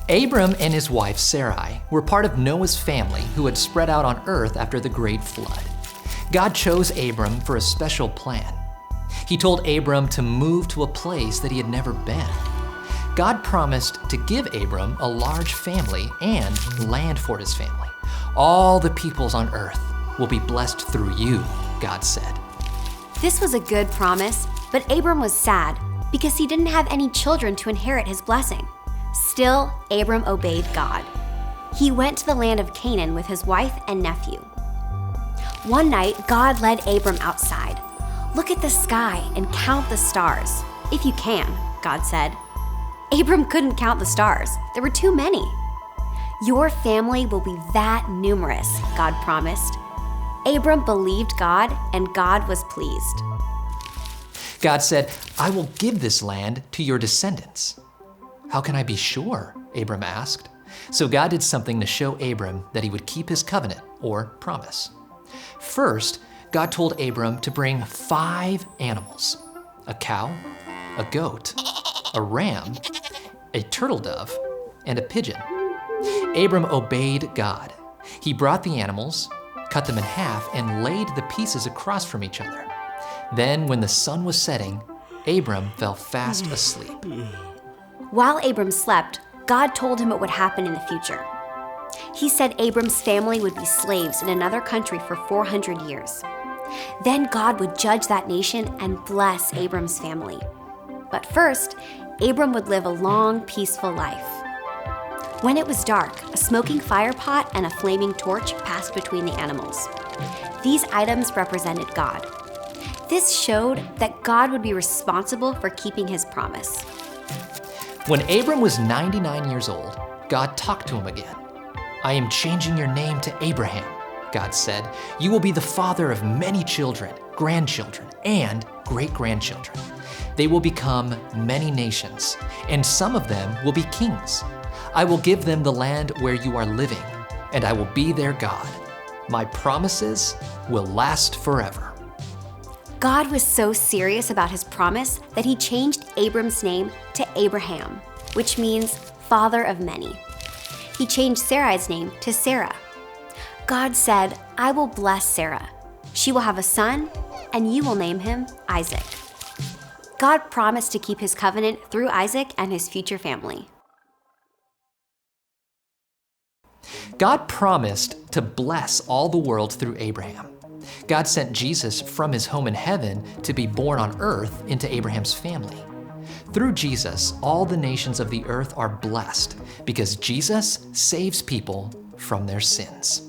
Abram and his wife Sarai were part of Noah's family who had spread out on earth after the great flood. God chose Abram for a special plan. He told Abram to move to a place that he had never been. God promised to give Abram a large family and land for his family. All the peoples on earth will be blessed through you, God said. This was a good promise, but Abram was sad because he didn't have any children to inherit his blessing. Still, Abram obeyed God. He went to the land of Canaan with his wife and nephew. One night, God led Abram outside. "Look at the sky and count the stars, if you can," God said. Abram couldn't count the stars. There were too many. "Your family will be that numerous," God promised. Abram believed God, and God was pleased. God said, "I will give this land to your descendants." "How can I be sure?" Abram asked. So God did something to show Abram that he would keep his covenant or promise. First, God told Abram to bring 5 animals: a cow, a goat, a ram, a turtle dove, and a pigeon. Abram obeyed God. He brought the animals, cut them in half, and laid the pieces across from each other. Then, when the sun was setting, Abram fell fast asleep. While Abram slept, God told him what would happen in the future. He said Abram's family would be slaves in another country for 400 years. Then God would judge that nation and bless Abram's family. But first, Abram would live a long, peaceful life. When it was dark, a smoking fire pot and a flaming torch passed between the animals. These items represented God. This showed that God would be responsible for keeping his promise. When Abram was 99 years old, God talked to him again. "I am changing your name to Abraham," God said. "You will be the father of many children, grandchildren, and great-grandchildren. They will become many nations, and some of them will be kings. I will give them the land where you are living, and I will be their God. My promises will last forever." God was so serious about his promise that he changed Abram's name to Abraham, which means father of many. He changed Sarai's name to Sarah. God said, "I will bless Sarah. She will have a son, and you will name him Isaac." God promised to keep his covenant through Isaac and his future family. God promised to bless all the world through Abraham. God sent Jesus from his home in heaven to be born on earth into Abraham's family. Through Jesus, all the nations of the earth are blessed because Jesus saves people from their sins.